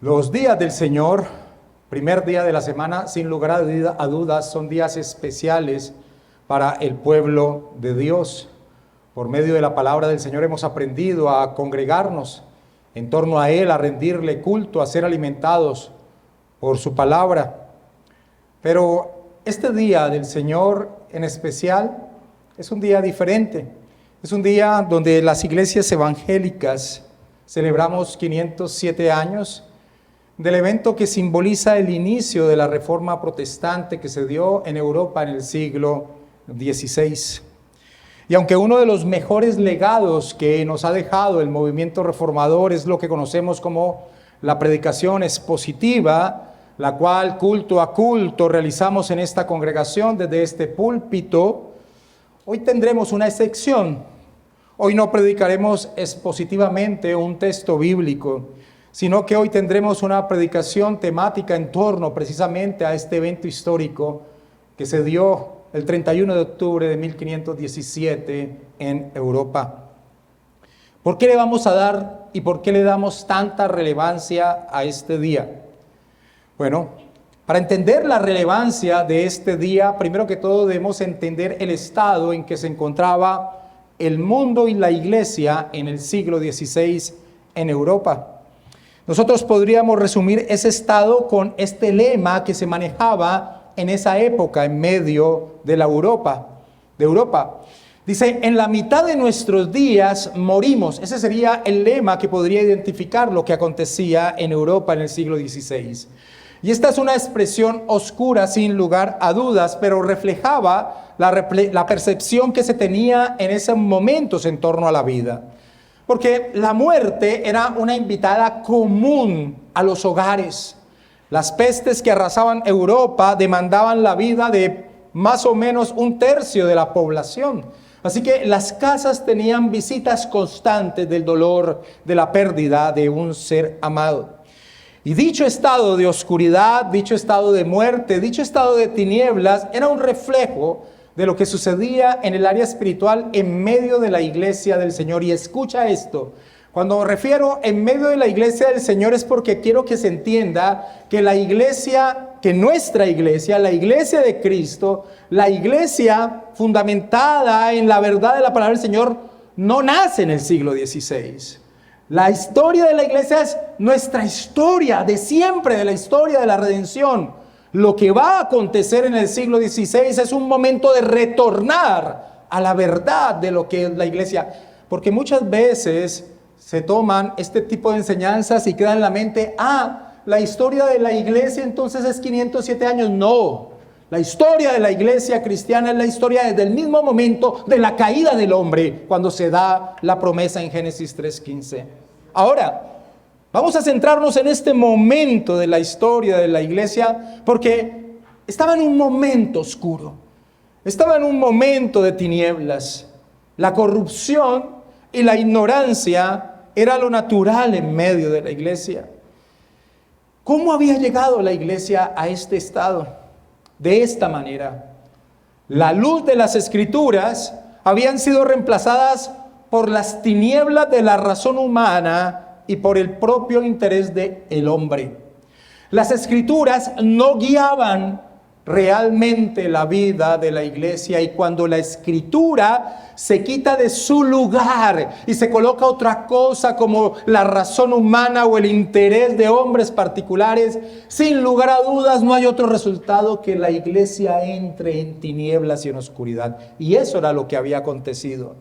Los días del Señor, primer día de la semana, sin lugar a dudas, son días especiales para el pueblo de Dios. Por medio de la palabra del Señor hemos aprendido a congregarnos en torno a Él, a rendirle culto, a ser alimentados por su palabra. Pero este día del Señor en especial es un día diferente. Es un día donde las iglesias evangélicas celebramos 507 años del evento que simboliza el inicio de la reforma protestante que se dio en Europa en el siglo XVI. Y aunque uno de los mejores legados que nos ha dejado el movimiento reformador es lo que conocemos como la predicación expositiva, la cual culto a culto realizamos en esta congregación desde este púlpito, hoy tendremos una excepción. Hoy no predicaremos expositivamente un texto bíblico, sino que hoy tendremos una predicación temática en torno precisamente a este evento histórico que se dio el 31 de octubre de 1517 en Europa. ¿Por qué le vamos a dar y por qué le damos tanta relevancia a este día? Bueno, para entender la relevancia de este día, primero que todo debemos entender el estado en que se encontraba el mundo y la iglesia en el siglo XVI en Europa. Nosotros podríamos resumir ese estado con este lema que se manejaba en esa época en medio de Europa. Dice, en la mitad de nuestros días morimos. Ese sería el lema que podría identificar lo que acontecía en Europa en el siglo XVI. Y esta es una expresión oscura sin lugar a dudas, pero reflejaba la percepción que se tenía en esos momentos en torno a la vida. Porque la muerte era una invitada común a los hogares. Las pestes que arrasaban Europa demandaban la vida de más o menos un tercio de la población. Así que las casas tenían visitas constantes del dolor, de la pérdida de un ser amado. Y dicho estado de oscuridad, dicho estado de muerte, dicho estado de tinieblas, era un reflejo de lo que sucedía en el área espiritual en medio de la iglesia del Señor. Y escucha esto, cuando me refiero en medio de la iglesia del Señor es porque quiero que se entienda que la iglesia, que nuestra iglesia, la iglesia de Cristo, la iglesia fundamentada en la verdad de la palabra del Señor, no nace en el siglo XVI. La historia de la iglesia es nuestra historia de siempre, de la historia de la redención. Lo que va a acontecer en el siglo XVI es un momento de retornar a la verdad de lo que es la iglesia. Porque muchas veces se toman este tipo de enseñanzas y queda en la mente, la historia de la iglesia entonces es 507 años. No, la historia de la iglesia cristiana es la historia desde el mismo momento de la caída del hombre, cuando se da la promesa en Génesis 3:15. Ahora, vamos a centrarnos en este momento de la historia de la iglesia, porque estaba en un momento oscuro, estaba en un momento de tinieblas. La corrupción y la ignorancia era lo natural en medio de la iglesia. ¿Cómo había llegado la iglesia a este estado? De esta manera. La luz de las escrituras habían sido reemplazadas por las tinieblas de la razón humana y por el propio interés del hombre. Las escrituras no guiaban realmente la vida de la iglesia, y cuando la escritura se quita de su lugar y se coloca otra cosa como la razón humana o el interés de hombres particulares, sin lugar a dudas no hay otro resultado que la iglesia entre en tinieblas y en oscuridad. Y eso era lo que había acontecido.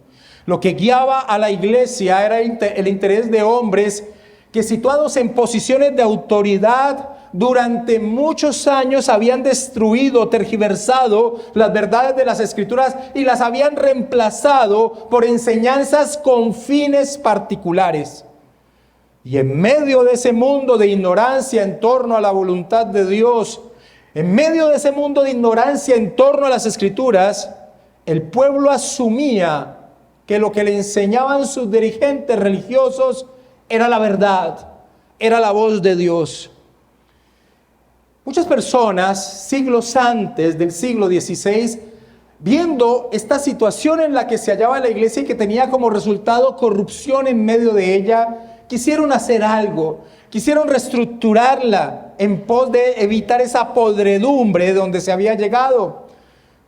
Lo que guiaba a la iglesia era el interés de hombres que, situados en posiciones de autoridad, durante muchos años habían destruido, tergiversado las verdades de las escrituras y las habían reemplazado por enseñanzas con fines particulares. Y en medio de ese mundo de ignorancia en torno a la voluntad de Dios, en medio de ese mundo de ignorancia en torno a las escrituras, el pueblo asumía que lo que le enseñaban sus dirigentes religiosos era la verdad, era la voz de Dios. Muchas personas, siglos antes del siglo XVI, viendo esta situación en la que se hallaba la iglesia y que tenía como resultado corrupción en medio de ella, quisieron hacer algo, quisieron reestructurarla en pos de evitar esa podredumbre donde se había llegado.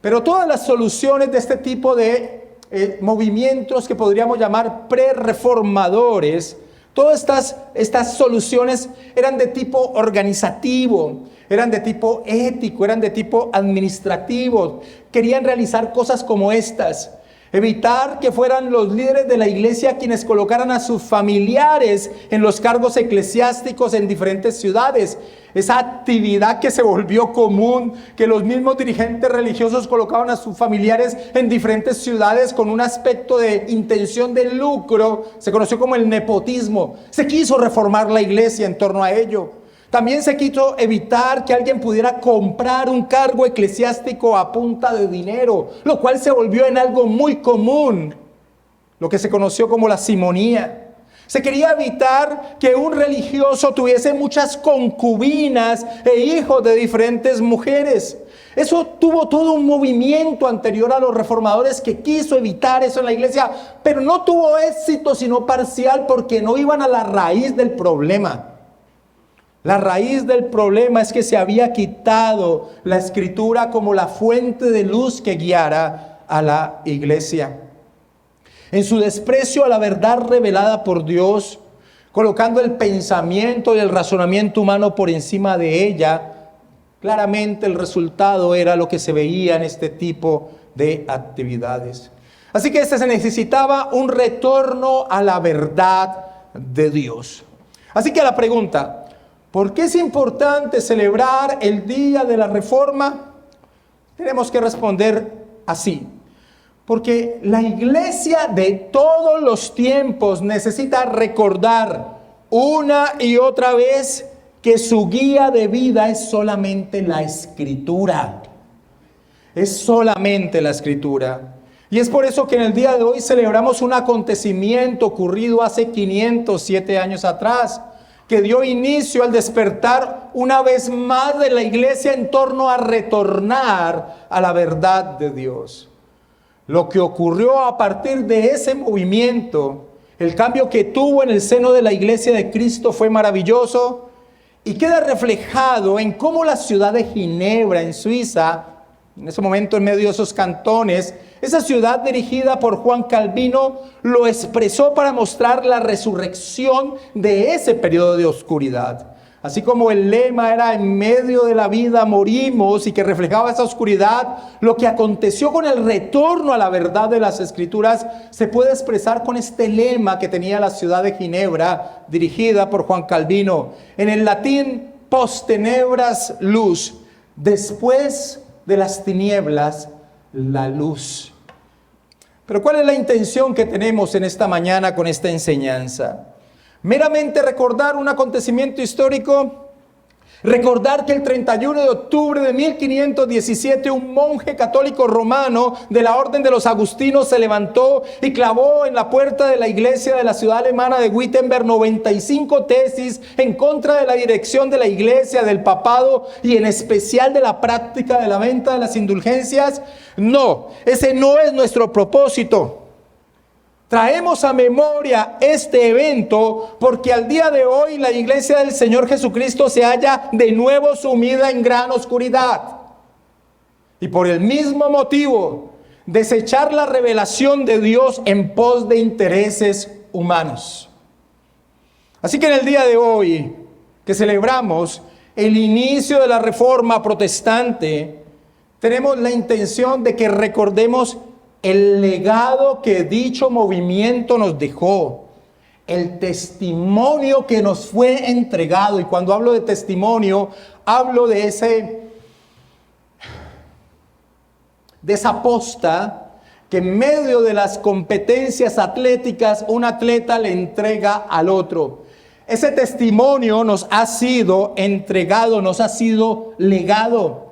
Pero todas las soluciones de este tipo de movimientos que podríamos llamar prerreformadores, todas estas soluciones eran de tipo organizativo, eran de tipo ético, eran de tipo administrativo. Querían realizar cosas como estas: evitar que fueran los líderes de la iglesia quienes colocaran a sus familiares en los cargos eclesiásticos en diferentes ciudades. Esa actividad que se volvió común, que los mismos dirigentes religiosos colocaban a sus familiares en diferentes ciudades con un aspecto de intención de lucro, se conoció como el nepotismo. Se quiso reformar la iglesia en torno a ello. También se quiso evitar que alguien pudiera comprar un cargo eclesiástico a punta de dinero, lo cual se volvió en algo muy común, lo que se conoció como la simonía. Se quería evitar que un religioso tuviese muchas concubinas e hijos de diferentes mujeres. Eso tuvo todo un movimiento anterior a los reformadores que quiso evitar eso en la iglesia, pero no tuvo éxito sino parcial, porque no iban a la raíz del problema. La raíz del problema es que se había quitado la Escritura como la fuente de luz que guiara a la iglesia. En su desprecio a la verdad revelada por Dios, colocando el pensamiento y el razonamiento humano por encima de ella, claramente el resultado era lo que se veía en este tipo de actividades. Así que se necesitaba un retorno a la verdad de Dios. Así que la pregunta: ¿por qué es importante celebrar el Día de la Reforma? Tenemos que responder así: porque la iglesia de todos los tiempos necesita recordar una y otra vez que su guía de vida es solamente la Escritura. Es solamente la Escritura. Y es por eso que en el día de hoy celebramos un acontecimiento ocurrido hace 507 años atrás, que dio inicio al despertar una vez más de la iglesia en torno a retornar a la verdad de Dios. Lo que ocurrió a partir de ese movimiento, el cambio que tuvo en el seno de la iglesia de Cristo, fue maravilloso y queda reflejado en cómo la ciudad de Ginebra, en Suiza, en ese momento en medio de esos cantones, esa ciudad dirigida por Juan Calvino, lo expresó para mostrar la resurrección de ese periodo de oscuridad. Así como el lema era "en medio de la vida morimos", y que reflejaba esa oscuridad, lo que aconteció con el retorno a la verdad de las Escrituras se puede expresar con este lema que tenía la ciudad de Ginebra, dirigida por Juan Calvino. En el latín: post tenebras luz, después de las tinieblas la luz. Pero ¿cuál es la intención que tenemos en esta mañana con esta enseñanza? ¿Meramente recordar un acontecimiento histórico? Recordar que el 31 de octubre de 1517 un monje católico romano de la orden de los agustinos se levantó y clavó en la puerta de la iglesia de la ciudad alemana de Wittenberg 95 tesis en contra de la dirección de la iglesia, del papado y en especial de la práctica de la venta de las indulgencias. No, ese no es nuestro propósito. Traemos a memoria este evento porque al día de hoy la iglesia del Señor Jesucristo se halla de nuevo sumida en gran oscuridad. Y por el mismo motivo, desechar la revelación de Dios en pos de intereses humanos. Así que en el día de hoy, que celebramos el inicio de la Reforma Protestante, tenemos la intención de que recordemos el legado que dicho movimiento nos dejó, el testimonio que nos fue entregado. Y cuando hablo de testimonio, hablo de esa posta que en medio de las competencias atléticas un atleta le entrega al otro. Ese testimonio nos ha sido entregado, nos ha sido legado.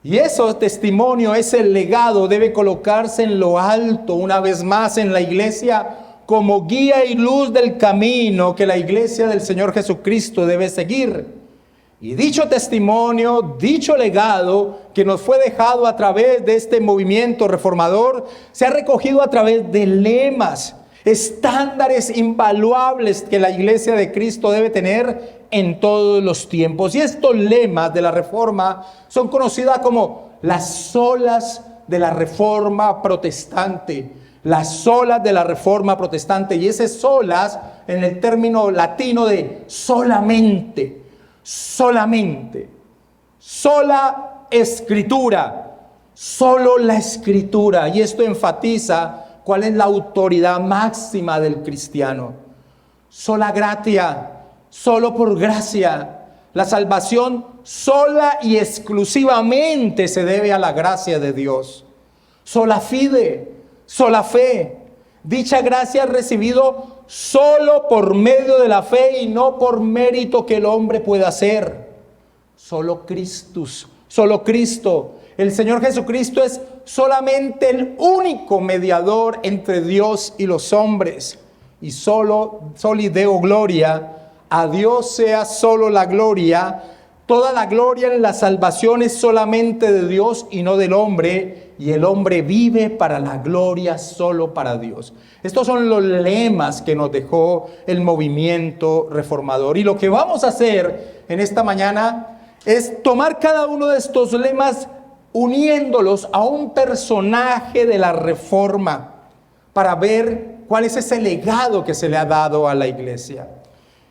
Y ese testimonio, ese legado debe colocarse en lo alto una vez más en la iglesia como guía y luz del camino que la iglesia del Señor Jesucristo debe seguir. Y dicho testimonio, dicho legado que nos fue dejado a través de este movimiento reformador, se ha recogido a través de lemas estándares invaluables que la iglesia de Cristo debe tener en todos los tiempos. Y estos lemas de la Reforma son conocidas como las solas de la Reforma protestante. Las solas de la Reforma protestante. Y ese solas en el término latino de solamente, solamente, sola escritura, solo la escritura. Y esto enfatiza cuál es la autoridad máxima del cristiano. Sola gratia, solo por gracia. La salvación sola y exclusivamente se debe a la gracia de Dios. Sola fide, sola fe. Dicha gracia es recibido solo por medio de la fe y no por mérito que el hombre pueda hacer. Solo Cristo. El Señor Jesucristo es solamente el único mediador entre Dios y los hombres. Y soli Deo gloria, a Dios sea solo la gloria. Toda la gloria en la salvación es solamente de Dios y no del hombre. Y el hombre vive para la gloria solo para Dios. Estos son los lemas que nos dejó el movimiento reformador. Y lo que vamos a hacer en esta mañana es tomar cada uno de estos lemas uniéndolos a un personaje de la Reforma para ver cuál es ese legado que se le ha dado a la iglesia.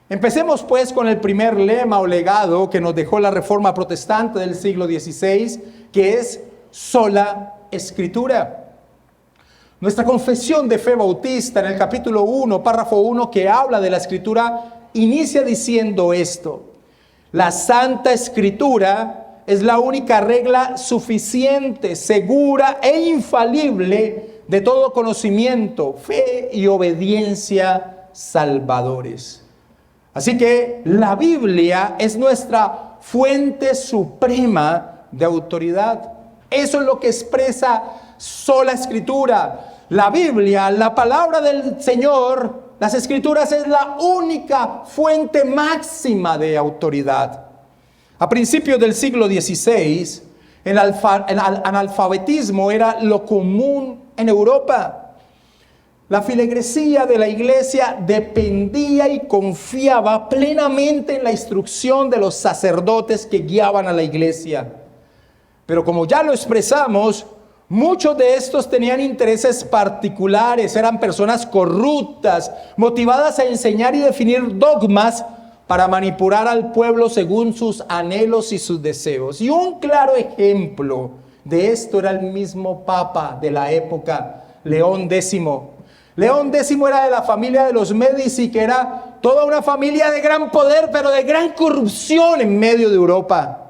Empecemos pues con el primer lema o legado que nos dejó la Reforma protestante del siglo XVI, que es sola escritura. Nuestra confesión de fe bautista en el capítulo 1, párrafo 1, que habla de la escritura, inicia diciendo esto: la Santa Escritura es la única regla suficiente, segura e infalible de todo conocimiento, fe y obediencia salvadores. Así que la Biblia es nuestra fuente suprema de autoridad. Eso es lo que expresa sola Escritura. La Biblia, la palabra del Señor, las Escrituras es la única fuente máxima de autoridad. A principios del siglo XVI, el analfabetismo era lo común en Europa. La filigresía de la iglesia dependía y confiaba plenamente en la instrucción de los sacerdotes que guiaban a la iglesia. Pero como ya lo expresamos, muchos de estos tenían intereses particulares, eran personas corruptas, motivadas a enseñar y definir dogmas para manipular al pueblo según sus anhelos y sus deseos. Y un claro ejemplo de esto era el mismo Papa de la época, León X. León X era de la familia de los Médici, que era toda una familia de gran poder, pero de gran corrupción en medio de Europa.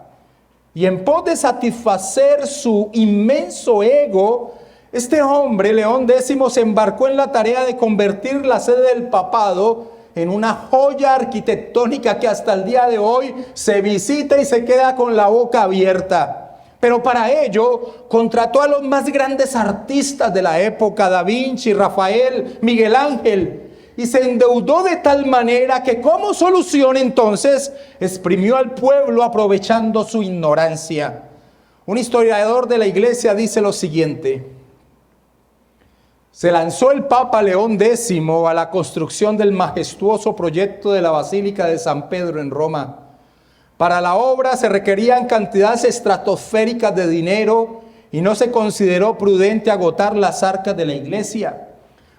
Y en pos de satisfacer su inmenso ego, este hombre, León X, se embarcó en la tarea de convertir la sede del papado en una joya arquitectónica que hasta el día de hoy se visita y se queda con la boca abierta. Pero para ello contrató a los más grandes artistas de la época, Da Vinci, Rafael, Miguel Ángel, y se endeudó de tal manera que como solución entonces exprimió al pueblo aprovechando su ignorancia. Un historiador de la iglesia dice lo siguiente: se lanzó el Papa León X a la construcción del majestuoso proyecto de la Basílica de San Pedro en Roma. Para la obra se requerían cantidades estratosféricas de dinero y no se consideró prudente agotar las arcas de la iglesia.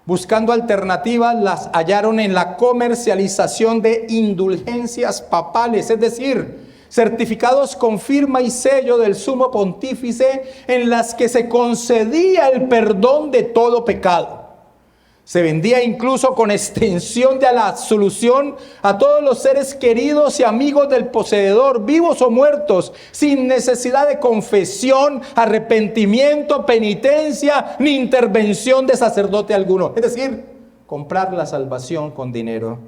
Buscando alternativas, las hallaron en la comercialización de indulgencias papales, es decir, certificados con firma y sello del sumo pontífice en las que se concedía el perdón de todo pecado. Se vendía incluso con extensión de la absolución a todos los seres queridos y amigos del poseedor, vivos o muertos, sin necesidad de confesión, arrepentimiento, penitencia, ni intervención de sacerdote alguno. Es decir, comprar la salvación con dinero.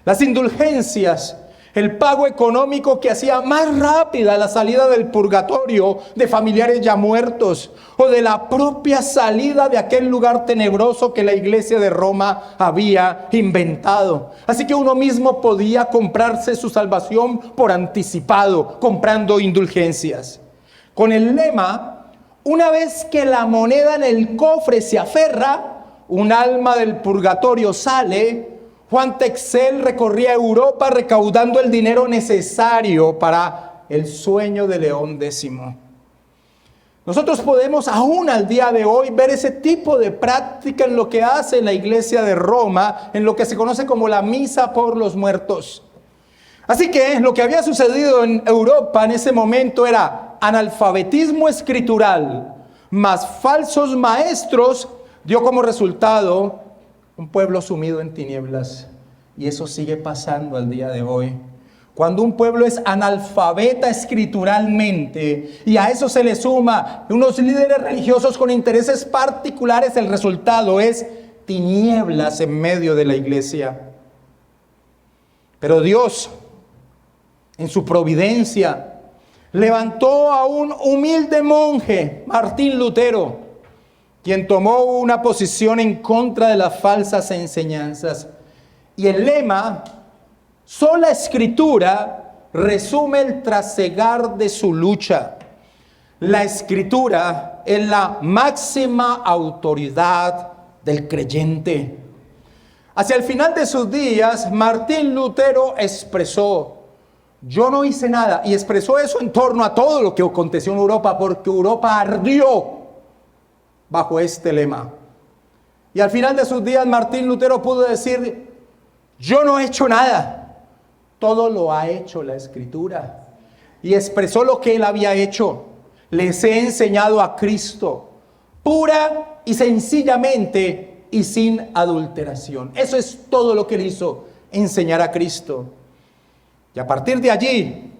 Las indulgencias, el pago económico que hacía más rápida la salida del purgatorio de familiares ya muertos o de la propia salida de aquel lugar tenebroso que la iglesia de Roma había inventado. Así que uno mismo podía comprarse su salvación por anticipado, comprando indulgencias. Con el lema: una vez que la moneda en el cofre se aferra, un alma del purgatorio sale, Juan Texel recorría Europa recaudando el dinero necesario para el sueño de León X. Nosotros podemos aún al día de hoy ver ese tipo de práctica en lo que hace la Iglesia de Roma, en lo que se conoce como la misa por los muertos. Así que lo que había sucedido en Europa en ese momento era analfabetismo escritural más falsos maestros, dio como resultado un pueblo sumido en tinieblas. Y eso sigue pasando al día de hoy. Cuando un pueblo es analfabeta escrituralmente y a eso se le suma unos líderes religiosos con intereses particulares, el resultado es tinieblas en medio de la iglesia. Pero Dios, en su providencia, levantó a un humilde monje, Martín Lutero, quien tomó una posición en contra de las falsas enseñanzas. Y el lema, sola escritura, resume el trasegar de su lucha. La escritura es la máxima autoridad del creyente. Hacia el final de sus días, Martín Lutero expresó: yo no hice nada, y expresó eso en torno a todo lo que aconteció en Europa, porque Europa ardió bajo este lema. Y al final de sus días, Martín Lutero pudo decir: yo no he hecho nada, todo lo ha hecho la Escritura. Y expresó lo que él había hecho: les he enseñado a Cristo, pura y sencillamente y sin adulteración. Eso es todo lo que él hizo, enseñar a Cristo. Y a partir de allí,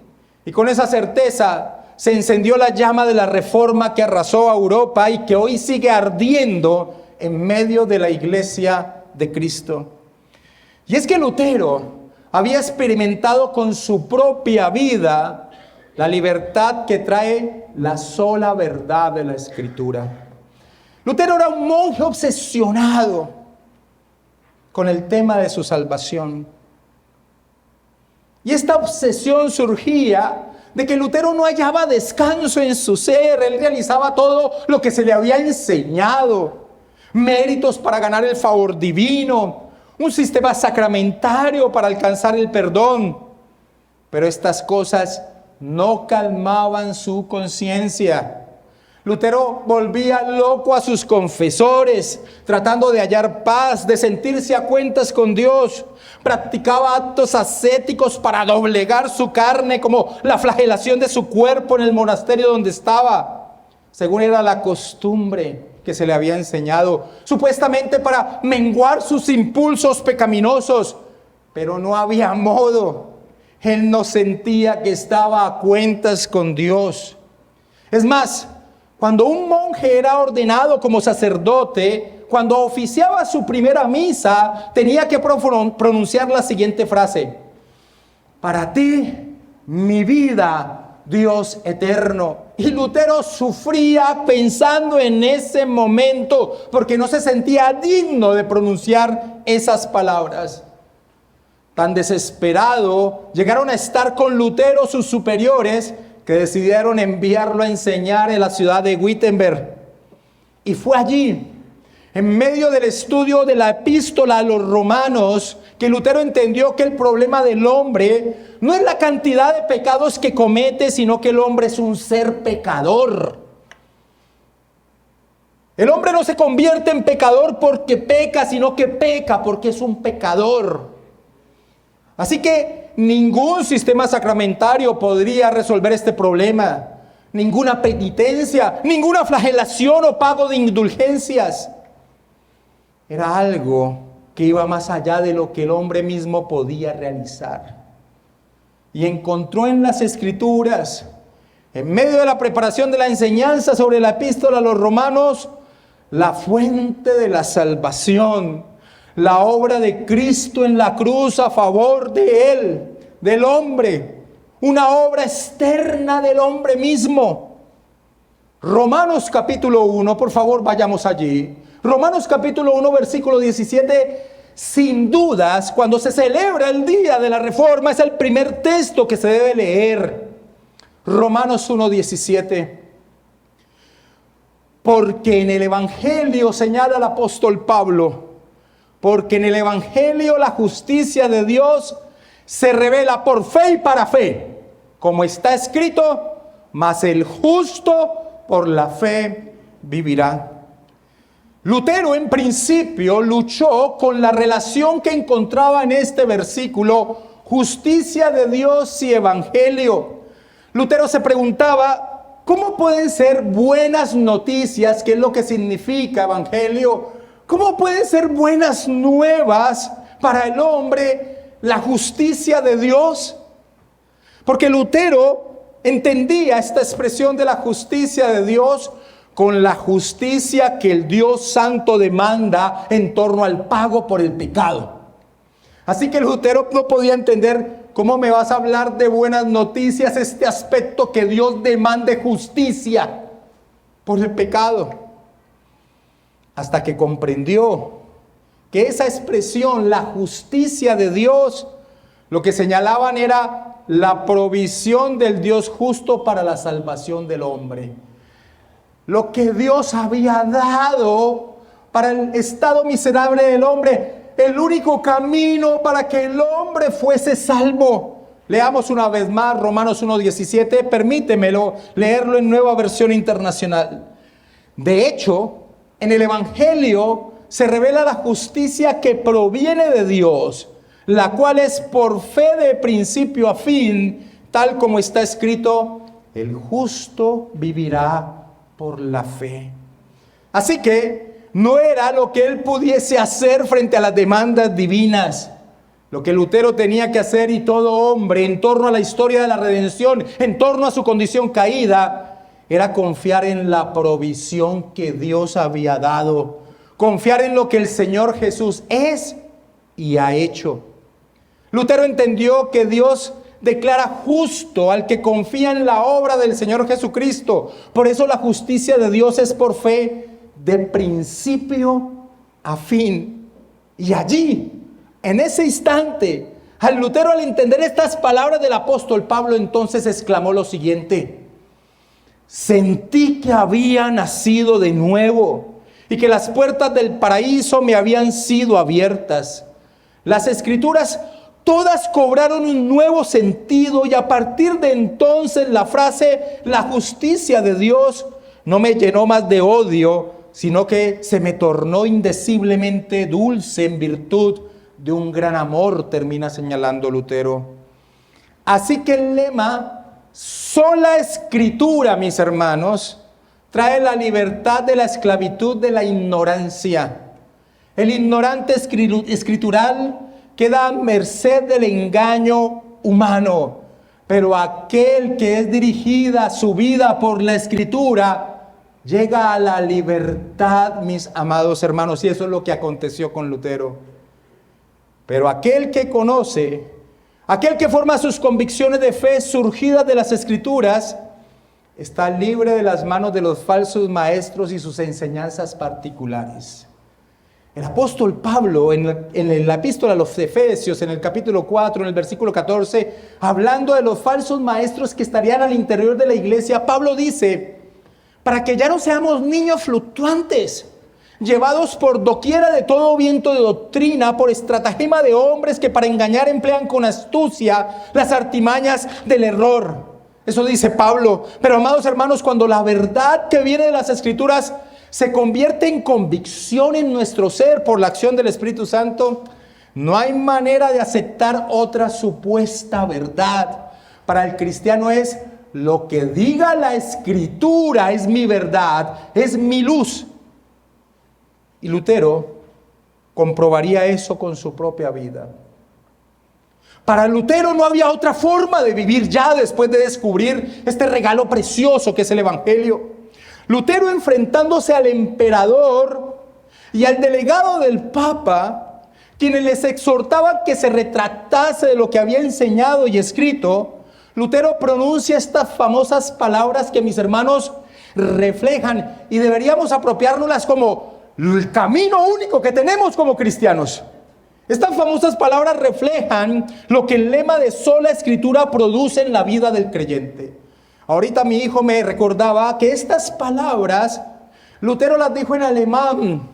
y con esa certeza, se encendió la llama de la reforma que arrasó a Europa y que hoy sigue ardiendo en medio de la iglesia de Cristo. Y es que Lutero había experimentado con su propia vida la libertad que trae la sola verdad de la Escritura. Lutero era un monje obsesionado con el tema de su salvación. Y esta obsesión surgía de que Lutero no hallaba descanso en su ser. Él realizaba todo lo que se le había enseñado: méritos para ganar el favor divino, un sistema sacramentario para alcanzar el perdón. Pero estas cosas no calmaban su conciencia. Lutero volvía loco a sus confesores, tratando de hallar paz, de sentirse a cuentas con Dios. Practicaba actos ascéticos para doblegar su carne, como la flagelación de su cuerpo en el monasterio donde estaba, según era la costumbre que se le había enseñado, supuestamente para menguar sus impulsos pecaminosos. Pero no había modo. Él no sentía que estaba a cuentas con Dios. Es más, cuando un monje era ordenado como sacerdote, cuando oficiaba su primera misa, tenía que pronunciar la siguiente frase: para ti, mi vida, Dios eterno. Y Lutero sufría pensando en ese momento, porque no se sentía digno de pronunciar esas palabras. Tan desesperado llegaron a estar con Lutero sus superiores, que decidieron enviarlo a enseñar en la ciudad de Wittenberg. Y fue allí, en medio del estudio de la epístola a los romanos, que Lutero entendió que el problema del hombre no es la cantidad de pecados que comete, sino que el hombre es un ser pecador. El hombre no se convierte en pecador porque peca, sino que peca porque es un pecador. Así que ningún sistema sacramentario podría resolver este problema. Ninguna penitencia, ninguna flagelación o pago de indulgencias. Era algo que iba más allá de lo que el hombre mismo podía realizar. Y encontró en las Escrituras, en medio de la preparación de la enseñanza sobre la epístola a los romanos, la fuente de la salvación. La obra de Cristo en la cruz a favor de él, del hombre. Una obra externa del hombre mismo. Romanos capítulo 1, por favor vayamos allí. Romanos capítulo 1, versículo 17. Sin dudas, cuando se celebra el día de la Reforma, es el primer texto que se debe leer. Romanos 1, 17. Porque en el Evangelio, señala el apóstol Pablo, porque en el Evangelio la justicia de Dios se revela por fe y para fe, como está escrito, mas el justo por la fe vivirá. Lutero en principio luchó con la relación que encontraba en este versículo, justicia de Dios y evangelio. Lutero se preguntaba, ¿cómo pueden ser buenas noticias? ¿Qué es lo que significa evangelio? ¿Cómo pueden ser buenas nuevas para el hombre la justicia de Dios? Porque Lutero entendía esta expresión de la justicia de Dios con la justicia que el Dios Santo demanda en torno al pago por el pecado. Así que Lutero no podía entender cómo me vas a hablar de buenas noticias, este aspecto que Dios demande justicia por el pecado. Hasta que comprendió que esa expresión, la justicia de Dios, lo que señalaban era la provisión del Dios justo para la salvación del hombre. Lo que Dios había dado para el estado miserable del hombre, el único camino para que el hombre fuese salvo. Leamos una vez más Romanos 1:17, permítemelo leerlo en Nueva Versión Internacional. De hecho, en el Evangelio se revela la justicia que proviene de Dios, la cual es por fe de principio a fin, tal como está escrito, el justo vivirá por la fe. Así que no era lo que él pudiese hacer frente a las demandas divinas. Lo que Lutero tenía que hacer, y todo hombre, en torno a la historia de la redención, en torno a su condición caída, era confiar en la provisión que Dios había dado, confiar en lo que el Señor Jesús es y ha hecho. Lutero entendió que Dios declara justo al que confía en la obra del Señor Jesucristo. Por eso la justicia de Dios es por fe de principio a fin. Y allí, en ese instante, al Lutero, al entender estas palabras del apóstol Pablo, entonces exclamó lo siguiente: sentí que había nacido de nuevo y que las puertas del paraíso me habían sido abiertas. Las escrituras todas cobraron un nuevo sentido, y a partir de entonces la frase la justicia de Dios no me llenó más de odio, sino que se me tornó indeciblemente dulce en virtud de un gran amor, termina señalando Lutero. Así que el lema sola escritura, mis hermanos, trae la libertad de la esclavitud de la ignorancia. El ignorante escritural queda a merced del engaño humano, pero aquel que es dirigida su vida por la Escritura llega a la libertad, mis amados hermanos, y eso es lo que aconteció con Lutero. Pero aquel que conoce, aquel que forma sus convicciones de fe surgidas de las Escrituras, está libre de las manos de los falsos maestros y sus enseñanzas particulares. El apóstol Pablo en la epístola a los Efesios, en el capítulo 4, en el versículo 14, hablando de los falsos maestros que estarían al interior de la iglesia, Pablo dice: para que ya no seamos niños fluctuantes, llevados por doquiera de todo viento de doctrina, por estratagema de hombres que para engañar emplean con astucia las artimañas del error. Eso dice Pablo. Pero amados hermanos, cuando la verdad que viene de las Escrituras se convierte en convicción en nuestro ser por la acción del Espíritu Santo, no hay manera de aceptar otra supuesta verdad. Para el cristiano es: lo que diga la Escritura es mi verdad, es mi luz. Y Lutero comprobaría eso con su propia vida. Para Lutero no había otra forma de vivir ya después de descubrir este regalo precioso que es el Evangelio. Lutero, enfrentándose al emperador y al delegado del Papa, quienes les exhortaban que se retractase de lo que había enseñado y escrito, Lutero pronuncia estas famosas palabras que, mis hermanos, reflejan y deberíamos apropiárnoslas como el camino único que tenemos como cristianos. Estas famosas palabras reflejan lo que el lema de sola escritura produce en la vida del creyente. Ahorita mi hijo me recordaba que estas palabras Lutero las dijo en alemán.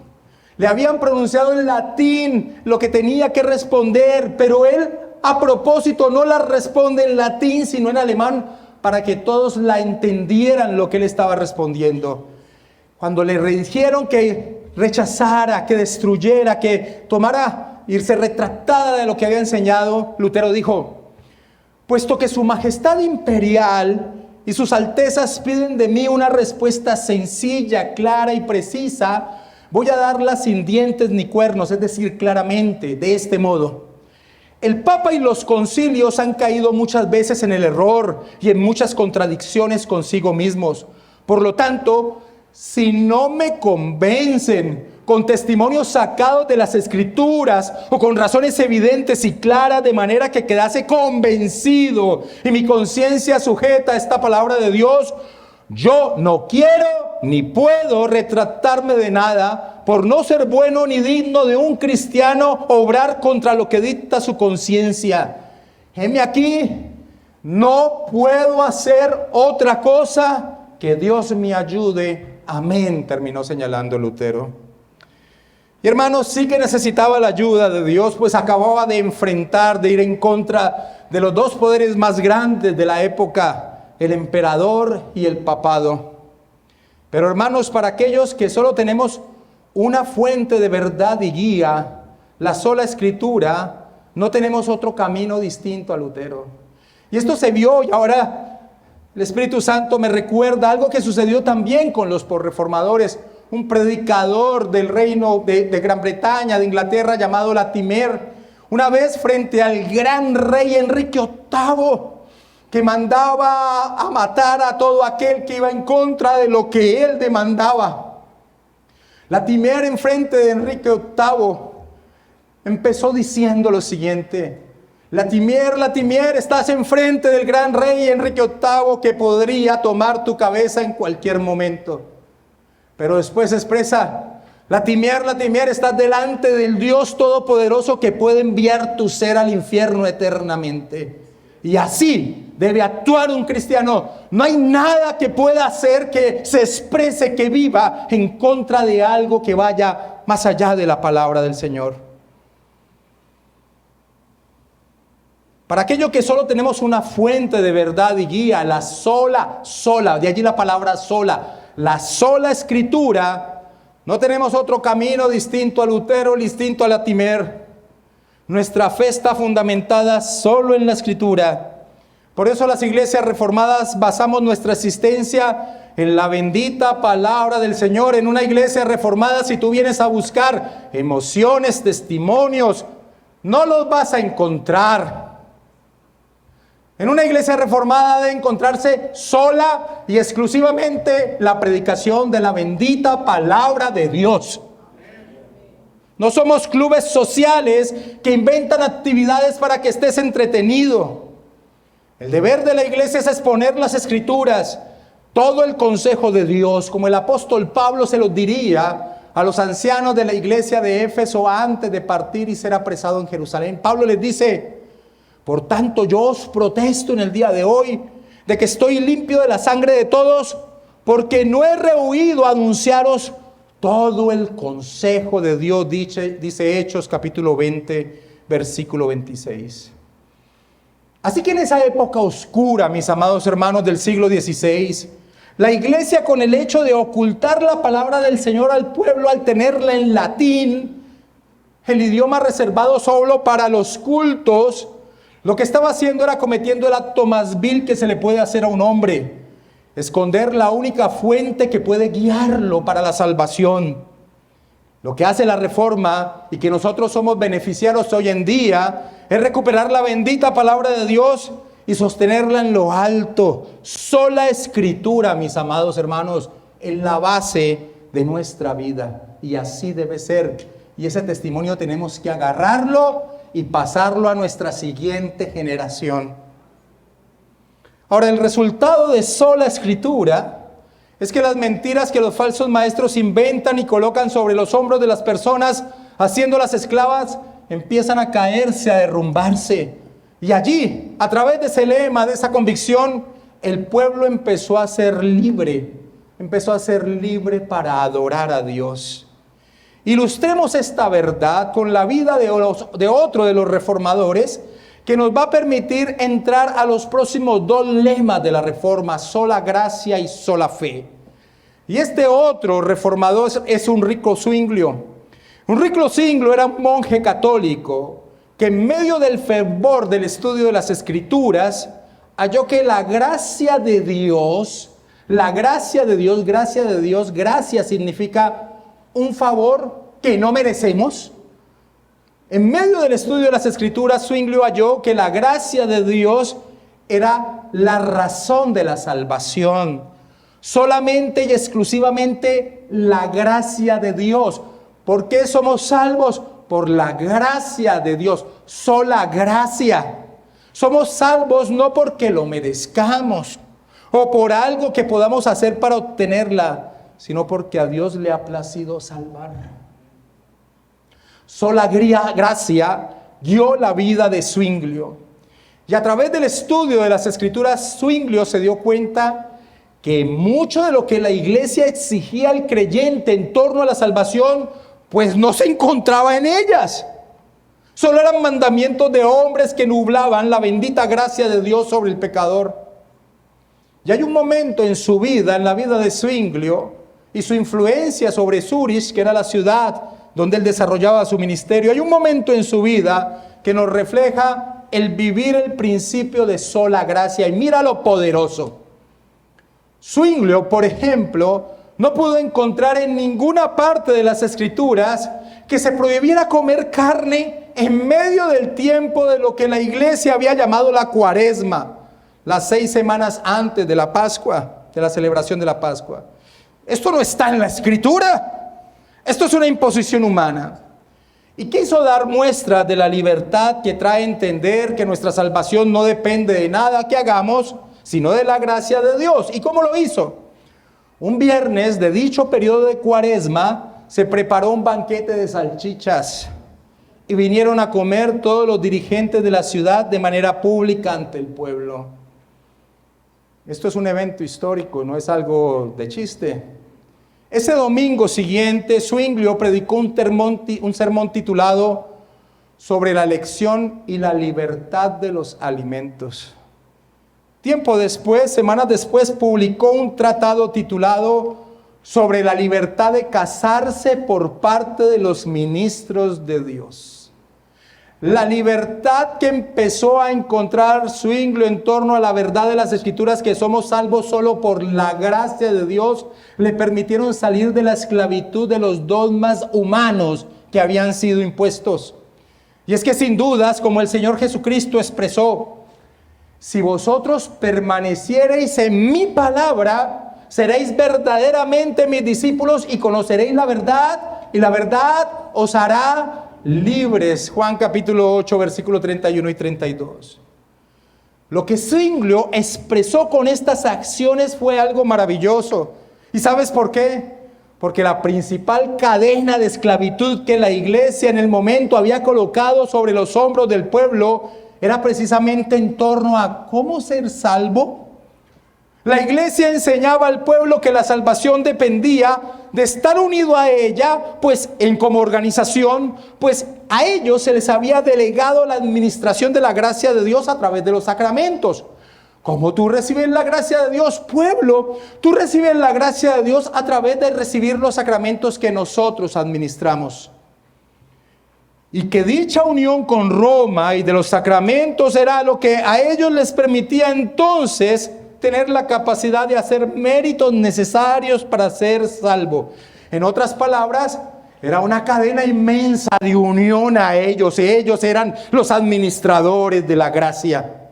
Le habían pronunciado en latín lo que tenía que responder, pero él a propósito no las responde en latín, sino en alemán, para que todos la entendieran lo que él estaba respondiendo. Cuando le dijeron que rechazara, que destruyera, que tomara, irse retractada de lo que había enseñado, Lutero dijo: puesto que su majestad imperial y sus altezas piden de mí una respuesta sencilla, clara y precisa, voy a darla sin dientes ni cuernos, es decir, claramente, de este modo. El Papa y los concilios han caído muchas veces en el error y en muchas contradicciones consigo mismos. Por lo tanto, si no me convencen con testimonios sacados de las Escrituras o con razones evidentes y claras, de manera que quedase convencido y mi conciencia sujeta a esta palabra de Dios, yo no quiero ni puedo retractarme de nada, por no ser bueno ni digno de un cristiano obrar contra lo que dicta su conciencia. Heme aquí, no puedo hacer otra cosa, que Dios me ayude. Amén, terminó señalando Lutero. Y hermanos, sí que necesitaba la ayuda de Dios, pues acababa de enfrentar, de ir en contra de los dos poderes más grandes de la época, el emperador y el papado. Pero hermanos, para aquellos que solo tenemos una fuente de verdad y guía, la sola Escritura, no tenemos otro camino distinto a Lutero. Y esto se vio, y ahora el Espíritu Santo me recuerda algo que sucedió también con los posreformadores. Un predicador del reino de Gran Bretaña, de Inglaterra, llamado Latimer, una vez frente al gran rey Enrique VIII, que mandaba a matar a todo aquel que iba en contra de lo que él demandaba. Latimer, en frente de Enrique VIII, empezó diciendo lo siguiente: Latimer, Latimer, estás enfrente del gran rey Enrique VIII, que podría tomar tu cabeza en cualquier momento. Pero después expresa: Latimer, Latimer, estás delante del Dios Todopoderoso, que puede enviar tu ser al infierno eternamente. Y así debe actuar un cristiano. No hay nada que pueda hacer, que se exprese, que viva en contra de algo que vaya más allá de la palabra del Señor. Para aquello que solo tenemos una fuente de verdad y guía, la sola, de allí la palabra sola, la sola Escritura, no tenemos otro camino distinto a Lutero, distinto a Latimer. Nuestra fe está fundamentada solo en la Escritura. Por eso las iglesias reformadas basamos nuestra existencia en la bendita palabra del Señor. En una iglesia reformada, si tú vienes a buscar emociones, testimonios, no los vas a encontrar. En una iglesia reformada debe encontrarse sola y exclusivamente la predicación de la bendita palabra de Dios. No somos clubes sociales que inventan actividades para que estés entretenido. El deber de la iglesia es exponer las Escrituras, todo el consejo de Dios, como el apóstol Pablo se los diría a los ancianos de la iglesia de Éfeso antes de partir y ser apresado en Jerusalén. Pablo les dice: por tanto, yo os protesto en el día de hoy de que estoy limpio de la sangre de todos, porque no he rehuido anunciaros todo el consejo de Dios, dice Hechos capítulo 20, versículo 26. Así que en esa época oscura, mis amados hermanos del siglo XVI, la iglesia, con el hecho de ocultar la palabra del Señor al pueblo, al tenerla en latín, el idioma reservado solo para los cultos, lo que estaba haciendo era cometiendo el acto más vil que se le puede hacer a un hombre: esconder la única fuente que puede guiarlo para la salvación. Lo que hace la Reforma, y que nosotros somos beneficiarios hoy en día, es recuperar la bendita palabra de Dios y sostenerla en lo alto. Sola Escritura, mis amados hermanos, en la base de nuestra vida. Y así debe ser. Y ese testimonio tenemos que agarrarlo y pasarlo a nuestra siguiente generación. Ahora, el resultado de sola Escritura es que las mentiras que los falsos maestros inventan y colocan sobre los hombros de las personas, haciéndolas esclavas, empiezan a caerse, a derrumbarse. Y allí, a través de ese lema, de esa convicción, el pueblo empezó a ser libre, empezó a ser libre para adorar a Dios. Ilustremos esta verdad con la vida de otro de los reformadores, que nos va a permitir entrar a los próximos dos lemas de la Reforma: sola gracia y sola fe. Y este otro reformador es Ulrico Zwinglio. Ulrico Zwinglio era un monje católico que en medio del fervor del estudio de las Escrituras halló que la gracia de Dios, gracia significa un favor que no merecemos. En medio del estudio de las Escrituras, Zwinglio halló que la gracia de Dios era la razón de la salvación. Solamente y exclusivamente la gracia de Dios. ¿Por qué somos salvos? Por la gracia de Dios, sola gracia. Somos salvos no porque lo merezcamos o por algo que podamos hacer para obtenerla, sino porque a Dios le ha placido salvar. Sola gracia guió la vida de Zwinglio. Y a través del estudio de las Escrituras, Zwinglio se dio cuenta que mucho de lo que la iglesia exigía al creyente en torno a la salvación, pues no se encontraba en ellas. Solo eran mandamientos de hombres que nublaban la bendita gracia de Dios sobre el pecador. Y hay un momento en su vida, en la vida de Zwinglio, y su influencia sobre Zúrich, que era la ciudad donde él desarrollaba su ministerio, hay un momento en su vida que nos refleja el vivir el principio de sola gracia. Y mira lo poderoso. Zwinglio, por ejemplo, no pudo encontrar en ninguna parte de las Escrituras que se prohibiera comer carne en medio del tiempo de lo que la iglesia había llamado la Cuaresma, las 6 semanas antes de la Pascua, de la celebración de la Pascua. Esto no está en la Escritura. Esto es una imposición humana. Y quiso dar muestra de la libertad que trae a entender que nuestra salvación no depende de nada que hagamos, sino de la gracia de Dios. ¿Y cómo lo hizo? Un viernes de dicho periodo de Cuaresma se preparó un banquete de salchichas y vinieron a comer todos los dirigentes de la ciudad de manera pública ante el pueblo. Esto es un evento histórico, no es algo de chiste. Ese domingo siguiente, Zwinglio predicó un sermón titulado sobre la elección y la libertad de los alimentos. Tiempo después, semanas después, publicó un tratado titulado sobre la libertad de casarse por parte de los ministros de Dios. La libertad que empezó a encontrar Zwinglio en torno a la verdad de las Escrituras, que somos salvos solo por la gracia de Dios, le permitieron salir de la esclavitud de los dogmas humanos que habían sido impuestos. Y es que sin dudas, como el Señor Jesucristo expresó: si vosotros permaneciereis en mi palabra, seréis verdaderamente mis discípulos y conoceréis la verdad, y la verdad os hará libres. Juan capítulo 8, versículo 31 y 32. Lo que Zwinglio expresó con estas acciones fue algo maravilloso. ¿Y sabes por qué? Porque la principal cadena de esclavitud que la iglesia en el momento había colocado sobre los hombros del pueblo era precisamente en torno a cómo ser salvo. La iglesia enseñaba al pueblo que la salvación dependía de estar unido a ella, pues como organización, pues a ellos se les había delegado la administración de la gracia de Dios a través de los sacramentos. ¿Cómo tú recibes la gracia de Dios, pueblo? Tú recibes la gracia de Dios a través de recibir los sacramentos que nosotros administramos. Y que dicha unión con Roma y de los sacramentos era lo que a ellos les permitía entonces tener la capacidad de hacer méritos necesarios para ser salvo. En otras palabras, era una cadena inmensa de unión a ellos. Ellos eran los administradores de la gracia.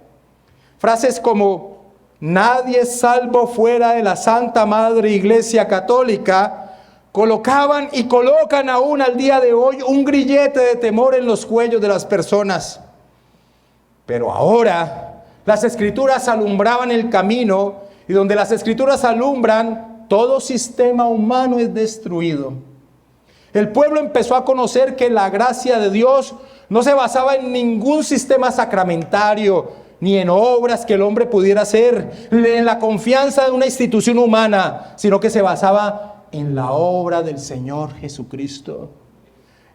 Frases como: nadie es salvo fuera de la Santa Madre Iglesia Católica, colocaban y colocan aún al día de hoy un grillete de temor en los cuellos de las personas. Pero ahora las Escrituras alumbraban el camino, y donde las Escrituras alumbran, todo sistema humano es destruido. El pueblo empezó a conocer que la gracia de Dios no se basaba en ningún sistema sacramentario, ni en obras que el hombre pudiera hacer, en la confianza de una institución humana, sino que se basaba en la obra del Señor Jesucristo.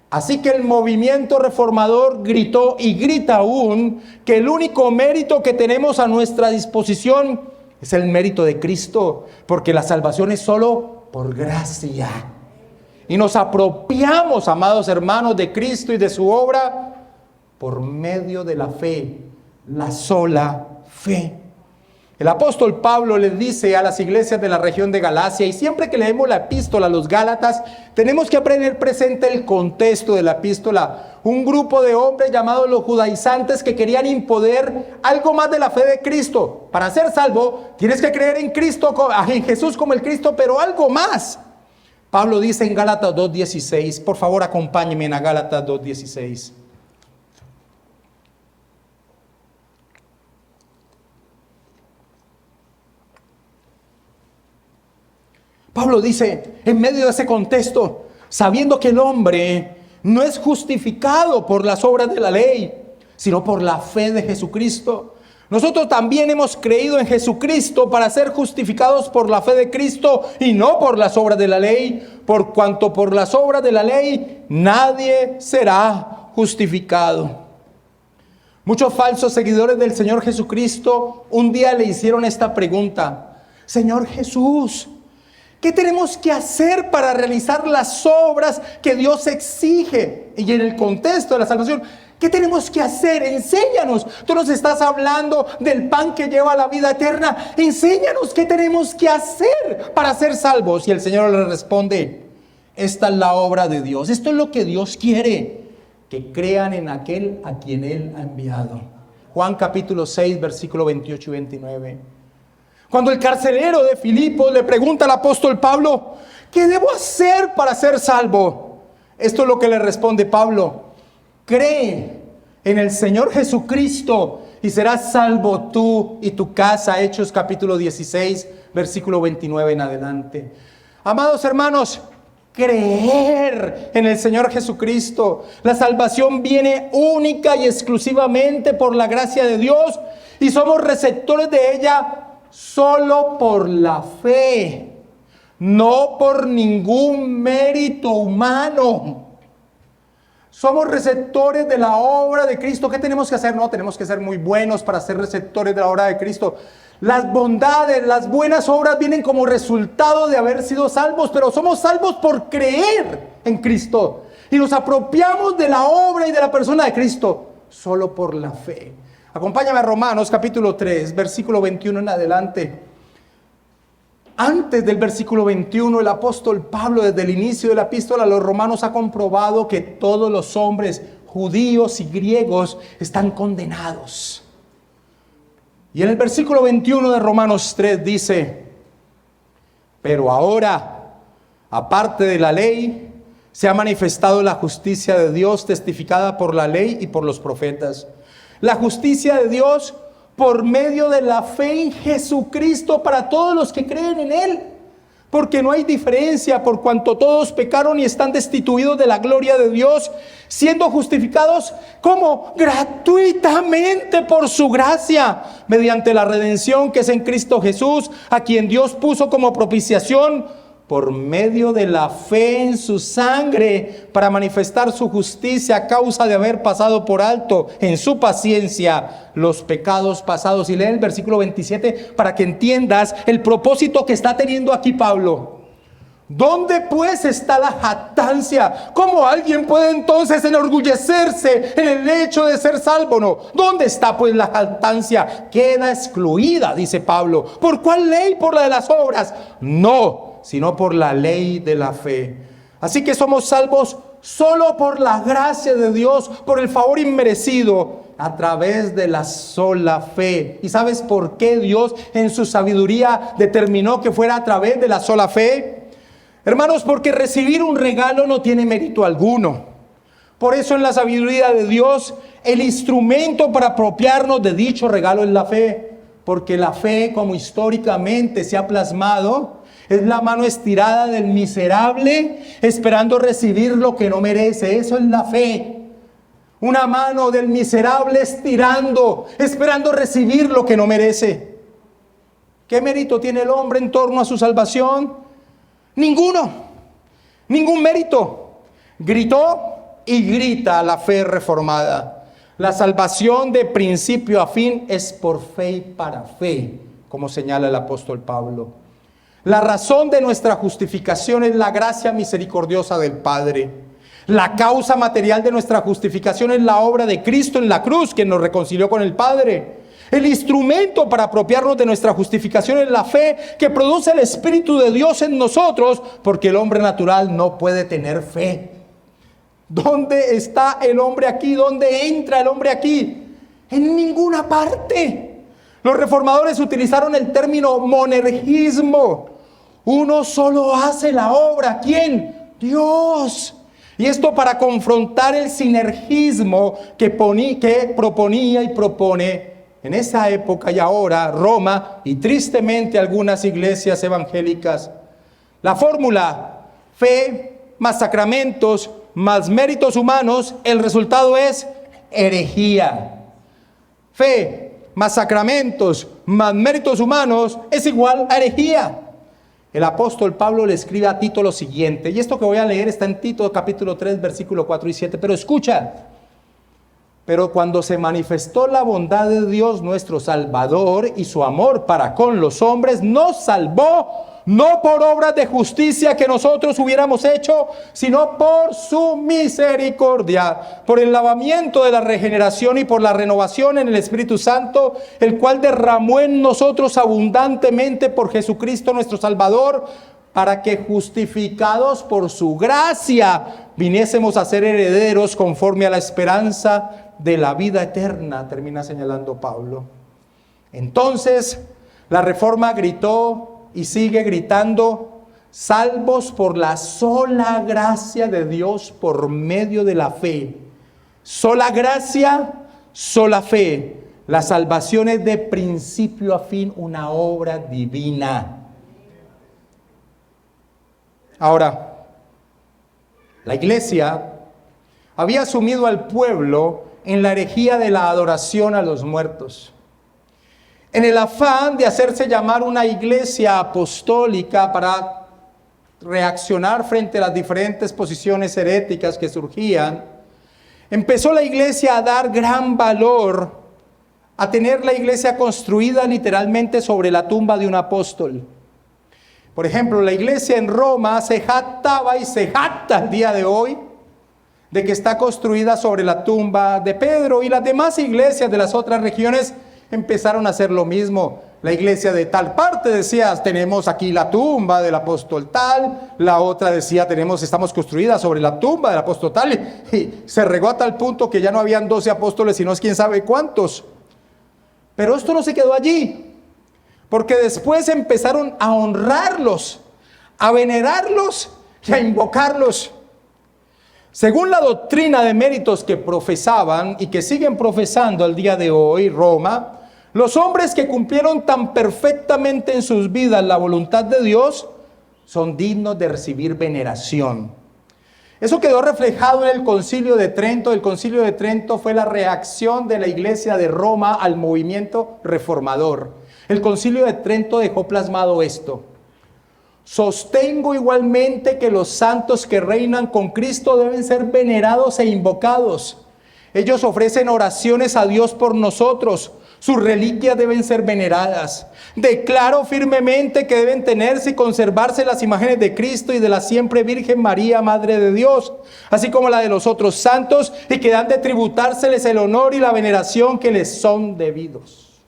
Así que el movimiento reformador gritó y grita aún que el único mérito que tenemos a nuestra disposición es el mérito de Cristo, porque la salvación es solo por gracia. Y nos apropiamos, amados hermanos, de Cristo y de su obra por medio de la fe, la sola fe. El apóstol Pablo les dice a las iglesias de la región de Galacia, y siempre que leemos la epístola a los Gálatas, tenemos que tener presente el contexto de la epístola. Un grupo de hombres llamados los judaizantes que querían imponer algo más de la fe de Cristo. Para ser salvo, tienes que creer en Cristo, en Jesús como el Cristo, pero algo más. Pablo dice en Gálatas 2:16, por favor acompáñenme a Gálatas 2:16. Pablo dice, en medio de ese contexto, sabiendo que el hombre no es justificado por las obras de la ley, sino por la fe de Jesucristo. Nosotros también hemos creído en Jesucristo para ser justificados por la fe de Cristo y no por las obras de la ley, por cuanto por las obras de la ley nadie será justificado. Muchos falsos seguidores del Señor Jesucristo un día le hicieron esta pregunta: Señor Jesús, ¿qué tenemos que hacer para realizar las obras que Dios exige? Y en el contexto de la salvación, ¿qué tenemos que hacer? Enséñanos. Tú nos estás hablando del pan que lleva a la vida eterna. Enséñanos qué tenemos que hacer para ser salvos. Y el Señor le responde: esta es la obra de Dios. Esto es lo que Dios quiere, que crean en aquel a quien Él ha enviado. Juan capítulo 6, versículo 28 y 29. Cuando el carcelero de Filipos le pregunta al apóstol Pablo: ¿qué debo hacer para ser salvo? Esto es lo que le responde Pablo: cree en el Señor Jesucristo y serás salvo tú y tu casa. Hechos capítulo 16, versículo 29 en adelante. Amados hermanos, creer en el Señor Jesucristo. La salvación viene única y exclusivamente por la gracia de Dios, y somos receptores de ella solo por la fe, no por ningún mérito humano. Somos receptores de la obra de Cristo. ¿Qué tenemos que hacer? No tenemos que ser muy buenos para ser receptores de la obra de Cristo. Las bondades, las buenas obras vienen como resultado de haber sido salvos, pero somos salvos por creer en Cristo. Y nos apropiamos de la obra y de la persona de Cristo solo por la fe. Acompáñame a Romanos capítulo 3, versículo 21 en adelante. Antes del versículo 21, el apóstol Pablo, desde el inicio de la epístola a los romanos, ha comprobado que todos los hombres, judíos y griegos, están condenados. Y en el versículo 21 de Romanos 3 dice: pero ahora, aparte de la ley, se ha manifestado la justicia de Dios, testificada por la ley y por los profetas. La justicia de Dios por medio de la fe en Jesucristo para todos los que creen en Él. Porque no hay diferencia, por cuanto todos pecaron y están destituidos de la gloria de Dios, siendo justificados como gratuitamente por su gracia, mediante la redención que es en Cristo Jesús, a quien Dios puso como propiciación por medio de la fe en su sangre, para manifestar su justicia a causa de haber pasado por alto en su paciencia los pecados pasados. Y lee el versículo 27 para que entiendas el propósito que está teniendo aquí Pablo. ¿Dónde pues está la jactancia? ¿Cómo alguien puede entonces enorgullecerse en el hecho de ser salvo? No. ¿Dónde está pues la jactancia? Queda excluida, dice Pablo. ¿Por cuál ley? ¿Por la de las obras? No, sino por la ley de la fe. Así que somos salvos solo por la gracia de Dios, por el favor inmerecido, a través de la sola fe. ¿Y sabes por qué Dios en su sabiduría determinó que fuera a través de la sola fe? Hermanos, porque recibir un regalo no tiene mérito alguno. Por eso en la sabiduría de Dios, el instrumento para apropiarnos de dicho regalo es la fe. Porque la fe, como históricamente se ha plasmado, es la mano estirada del miserable esperando recibir lo que no merece. Eso es la fe. Una mano del miserable estirando, esperando recibir lo que no merece. ¿Qué mérito tiene el hombre en torno a su salvación? Ninguno, ningún mérito. Gritó y grita la fe reformada. La salvación de principio a fin es por fe y para fe, como señala el apóstol Pablo. La razón de nuestra justificación es la gracia misericordiosa del Padre. La causa material de nuestra justificación es la obra de Cristo en la cruz, que nos reconcilió con el Padre. El instrumento para apropiarnos de nuestra justificación es la fe que produce el Espíritu de Dios en nosotros, porque el hombre natural no puede tener fe. ¿Dónde está el hombre aquí? ¿Dónde entra el hombre aquí? En ninguna parte. Los reformadores utilizaron el término monergismo. Uno solo hace la obra. ¿Quién? Dios. Y esto para confrontar el sinergismo que proponía y propone en esa época y ahora Roma y tristemente algunas iglesias evangélicas. La fórmula: fe más sacramentos más méritos humanos, el resultado es herejía. Fe más sacramentos más méritos humanos es igual a herejía. El apóstol Pablo le escribe a Tito lo siguiente, y esto que voy a leer está en Tito capítulo 3, versículo 4 y 7, pero escucha. Pero cuando se manifestó la bondad de Dios nuestro Salvador y su amor para con los hombres, nos salvó no por obras de justicia que nosotros hubiéramos hecho, sino por su misericordia, por el lavamiento de la regeneración y por la renovación en el Espíritu Santo, el cual derramó en nosotros abundantemente por Jesucristo nuestro Salvador, para que justificados por su gracia viniésemos a ser herederos conforme a la esperanza de la vida eterna, termina señalando Pablo. Entonces la Reforma gritó y sigue gritando: salvos por la sola gracia de Dios por medio de la fe. Sola gracia, sola fe. La salvación es de principio a fin una obra divina. Ahora, la iglesia había sumido al pueblo en la herejía de la adoración a los muertos. En el afán de hacerse llamar una iglesia apostólica para reaccionar frente a las diferentes posiciones heréticas que surgían, empezó la iglesia a dar gran valor a tener la iglesia construida literalmente sobre la tumba de un apóstol. Por ejemplo, la iglesia en Roma se jactaba y se jacta el día de hoy de que está construida sobre la tumba de Pedro, y las demás iglesias de las otras regiones empezaron a hacer lo mismo. La iglesia de tal parte decía: tenemos aquí la tumba del apóstol tal. La otra decía: estamos construidas sobre la tumba del apóstol tal. Y se regó a tal punto que ya no habían 12 apóstoles, sino quién sabe cuántos. Pero esto no se quedó allí, porque después empezaron a honrarlos, a venerarlos y a invocarlos. Según la doctrina de méritos que profesaban y que siguen profesando al día de hoy Roma, los hombres que cumplieron tan perfectamente en sus vidas la voluntad de Dios son dignos de recibir veneración. Eso quedó reflejado en el Concilio de Trento. El Concilio de Trento fue la reacción de la iglesia de Roma al movimiento reformador. El Concilio de Trento dejó plasmado esto: sostengo igualmente que los santos que reinan con Cristo deben ser venerados e invocados. Ellos ofrecen oraciones a Dios por nosotros. Sus reliquias deben ser veneradas. Declaro firmemente que deben tenerse y conservarse las imágenes de Cristo y de la siempre Virgen María, Madre de Dios, así como la de los otros santos, y que han de tributárseles el honor y la veneración que les son debidos.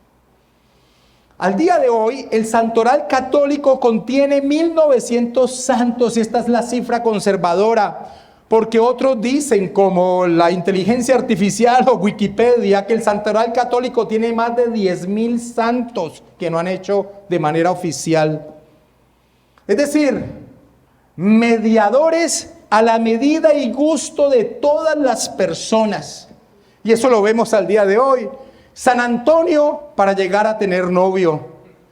Al día de hoy, el santoral católico contiene 1900 santos, y esta es la cifra conservadora, porque otros dicen, como la inteligencia artificial o Wikipedia, que el santoral católico tiene más de 10,000 santos que no han hecho de manera oficial. Es decir, mediadores a la medida y gusto de todas las personas. Y eso lo vemos al día de hoy. San Antonio para llegar a tener novio.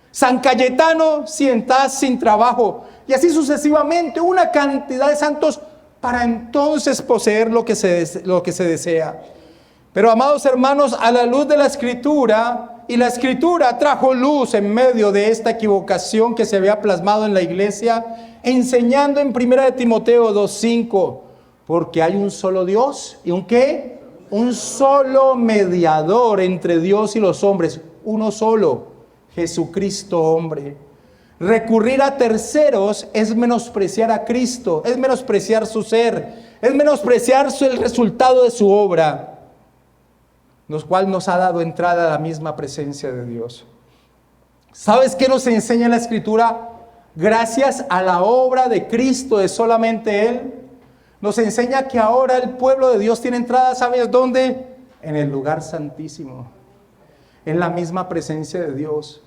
San Cayetano si estás sin trabajo. Y así sucesivamente, una cantidad de santos para entonces poseer lo que se desea. Pero amados hermanos, a la luz de la Escritura, y la Escritura trajo luz en medio de esta equivocación que se había plasmado en la iglesia, enseñando en 1 Timoteo 2:5, porque hay un solo Dios, ¿y un qué? Un solo mediador entre Dios y los hombres, uno solo, Jesucristo hombre. Recurrir a terceros es menospreciar a Cristo, es menospreciar su ser, es menospreciar el resultado de su obra, lo cual nos ha dado entrada a la misma presencia de Dios. ¿Sabes qué nos enseña la Escritura? Gracias a la obra de Cristo, de solamente Él, nos enseña que ahora el pueblo de Dios tiene entrada, ¿sabes dónde? En el lugar santísimo, en la misma presencia de Dios.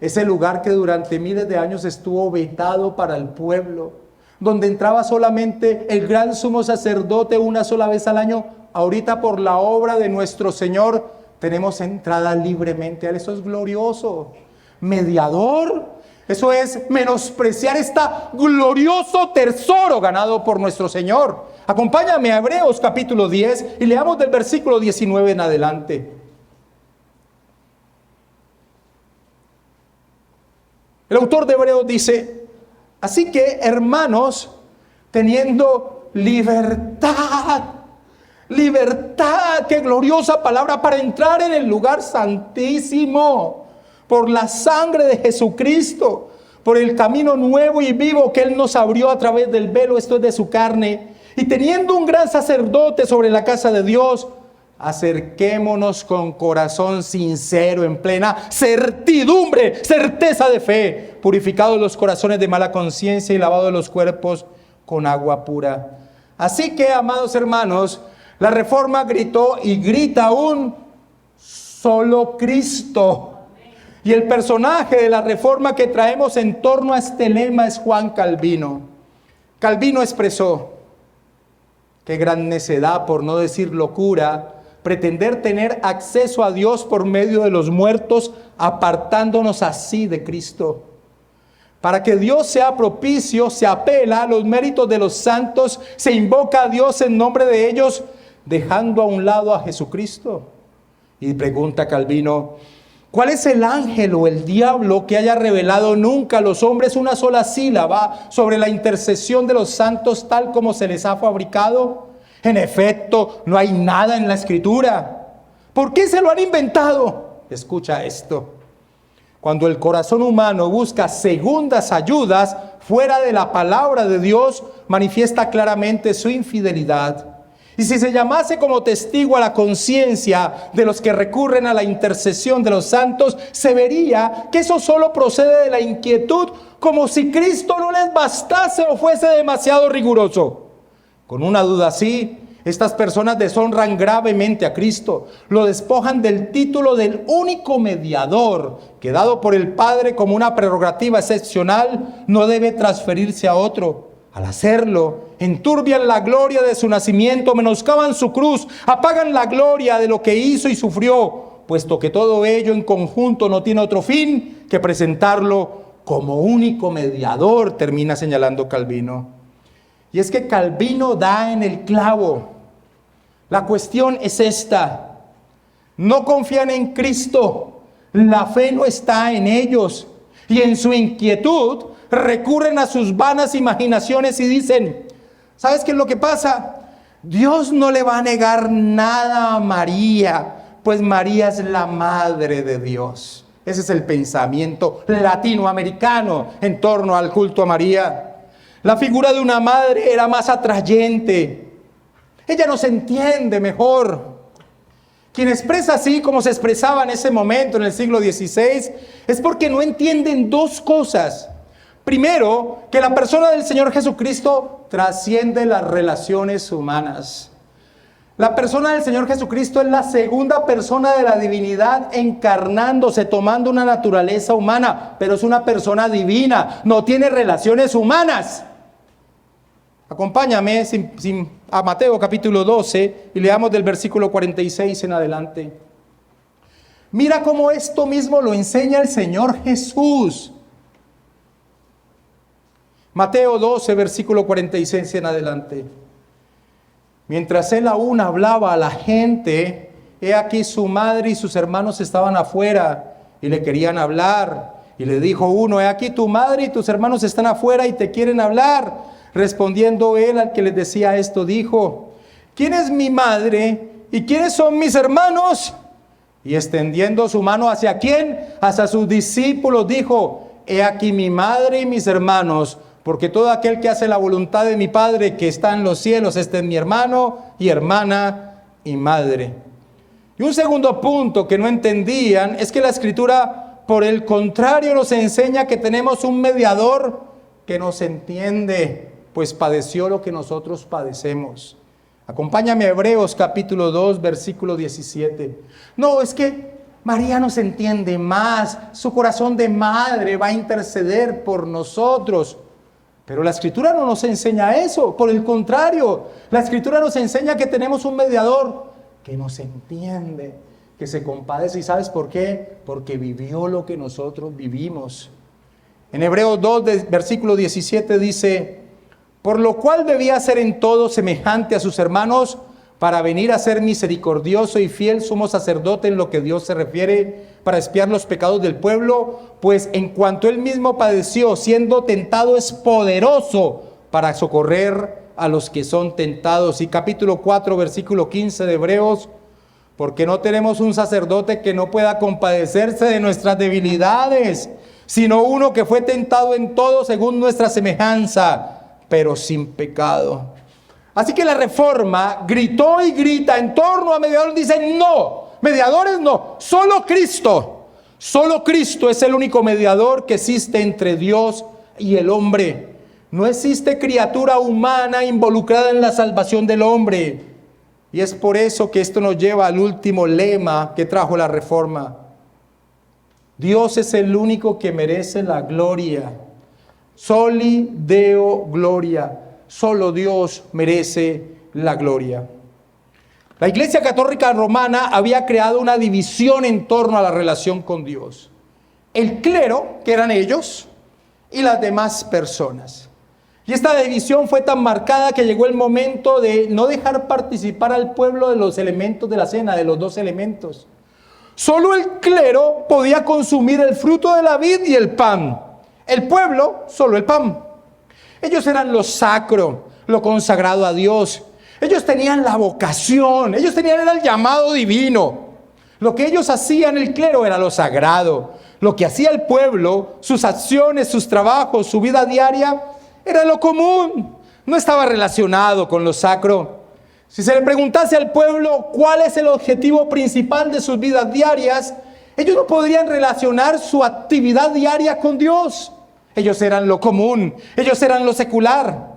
Ese lugar que durante miles de años estuvo vetado para el pueblo, donde entraba solamente el gran sumo sacerdote una sola vez al año. Ahorita por la obra de nuestro Señor tenemos entrada libremente a Él. Eso es glorioso. Mediador, eso es menospreciar este glorioso tesoro ganado por nuestro Señor. Acompáñame a Hebreos capítulo 10 y leamos del versículo 19 en adelante. El autor de Hebreos dice: así que, hermanos, teniendo libertad, qué gloriosa palabra, para entrar en el lugar santísimo, por la sangre de Jesucristo, por el camino nuevo y vivo que Él nos abrió a través del velo, esto es de su carne, y teniendo un gran sacerdote sobre la casa de Dios, acerquémonos con corazón sincero, en plena certidumbre, certeza de fe, purificados los corazones de mala conciencia y lavados los cuerpos con agua pura. Así que, amados hermanos, la Reforma gritó y grita aún: solo Cristo. Y el personaje de la Reforma que traemos en torno a este lema es Juan Calvino. Calvino expresó: qué gran necedad, por no decir locura, pretender tener acceso a Dios por medio de los muertos, apartándonos así de Cristo. Para que Dios sea propicio, se apela a los méritos de los santos, se invoca a Dios en nombre de ellos, dejando a un lado a Jesucristo. Y pregunta Calvino: ¿cuál es el ángel o el diablo que haya revelado nunca a los hombres una sola sílaba sobre la intercesión de los santos tal como se les ha fabricado? En efecto, no hay nada en la Escritura. ¿Por qué se lo han inventado? Escucha esto. Cuando el corazón humano busca segundas ayudas fuera de la palabra de Dios, manifiesta claramente su infidelidad. Y si se llamase como testigo a la conciencia de los que recurren a la intercesión de los santos, se vería que eso solo procede de la inquietud, como si Cristo no les bastase o fuese demasiado riguroso. Con una duda así, estas personas deshonran gravemente a Cristo, lo despojan del título del único mediador que, dado por el Padre como una prerrogativa excepcional, no debe transferirse a otro. Al hacerlo, enturbian la gloria de su nacimiento, menoscaban su cruz, apagan la gloria de lo que hizo y sufrió, puesto que todo ello en conjunto no tiene otro fin que presentarlo como único mediador, termina señalando Calvino. Y es que Calvino da en el clavo. La cuestión es esta: no confían en Cristo, la fe no está en ellos, y en su inquietud recurren a sus vanas imaginaciones y dicen: ¿sabes qué es lo que pasa? Dios no le va a negar nada a María, pues María es la madre de Dios. Ese es el pensamiento latinoamericano en torno al culto a María. La figura de una madre era más atrayente. Ella nos entiende mejor. Quien expresa así como se expresaba en ese momento, en el siglo XVI, es porque no entienden dos cosas. Primero, que la persona del Señor Jesucristo trasciende las relaciones humanas. La persona del Señor Jesucristo es la segunda persona de la divinidad encarnándose, tomando una naturaleza humana, pero es una persona divina, no tiene relaciones humanas. Acompáñame a Mateo capítulo 12 y leamos del versículo 46 en adelante. Mira cómo esto mismo lo enseña el Señor Jesús. Mateo 12, versículo 46 en adelante. Mientras él aún hablaba a la gente, he aquí su madre y sus hermanos estaban afuera y le querían hablar. Y le dijo uno, he aquí tu madre y tus hermanos están afuera y te quieren hablar. Respondiendo él al que les decía esto, dijo, ¿quién es mi madre y quiénes son mis hermanos? Y extendiendo su mano ¿hacia quién? Hacia sus discípulos, dijo, he aquí mi madre y mis hermanos, porque todo aquel que hace la voluntad de mi Padre que está en los cielos, este es mi hermano y hermana y madre. Y un segundo punto que no entendían es que la Escritura, por el contrario, nos enseña que tenemos un mediador que nos entiende, pues padeció lo que nosotros padecemos. Acompáñame a Hebreos capítulo 2, versículo 17. No, es que María nos entiende más, su corazón de madre va a interceder por nosotros. Pero la Escritura no nos enseña eso, por el contrario, la Escritura nos enseña que tenemos un mediador que nos entiende, que se compadece. ¿Y sabes por qué? Porque vivió lo que nosotros vivimos. En Hebreos 2, versículo 17 dice, por lo cual debía ser en todo semejante a sus hermanos, para venir a ser misericordioso y fiel sumo sacerdote en lo que Dios se refiere, para expiar los pecados del pueblo, pues en cuanto él mismo padeció, siendo tentado, es poderoso para socorrer a los que son tentados. Y capítulo 4, versículo 15 de Hebreos, porque no tenemos un sacerdote que no pueda compadecerse de nuestras debilidades, sino uno que fue tentado en todo según nuestra semejanza, pero sin pecado. Así que la Reforma gritó y grita en torno a mediadores. Dicen no, mediadores no, solo Cristo. Solo Cristo es el único mediador que existe entre Dios y el hombre. No existe criatura humana involucrada en la salvación del hombre. Y es por eso que esto nos lleva al último lema que trajo la Reforma. Dios es el único que merece la gloria. Soli Deo Gloria. Solo Dios merece la gloria. La Iglesia Católica Romana había creado una división en torno a la relación con Dios. El clero, que eran ellos, y las demás personas. Y esta división fue tan marcada que llegó el momento de no dejar participar al pueblo de los elementos de la cena, de los dos elementos. Solo el clero podía consumir el fruto de la vid y el pan. El pueblo, solo el pan. Ellos eran lo sacro, lo consagrado a Dios. Ellos tenían la vocación, ellos tenían el llamado divino. Lo que ellos hacían, el clero, era lo sagrado. Lo que hacía el pueblo, sus acciones, sus trabajos, su vida diaria, era lo común. No estaba relacionado con lo sacro. Si se le preguntase al pueblo cuál es el objetivo principal de sus vidas diarias, ellos no podrían relacionar su actividad diaria con Dios. Ellos eran lo común, ellos eran lo secular.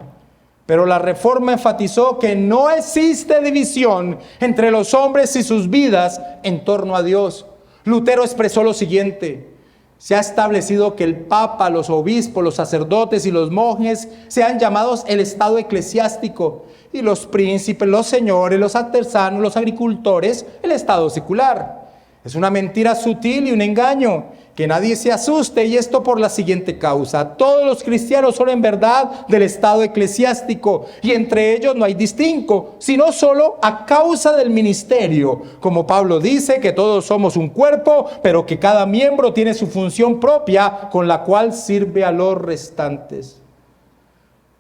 Pero la Reforma enfatizó que no existe división entre los hombres y sus vidas en torno a Dios. Lutero expresó lo siguiente: se ha establecido que el Papa, los obispos, los sacerdotes y los monjes sean llamados el estado eclesiástico, y los príncipes, los señores, los artesanos, los agricultores, el estado secular. Es una mentira sutil y un engaño. Que nadie se asuste, y esto por la siguiente causa: todos los cristianos son en verdad del estado eclesiástico, y entre ellos no hay distingo, sino solo a causa del ministerio. Como Pablo dice que todos somos un cuerpo, pero que cada miembro tiene su función propia con la cual sirve a los restantes.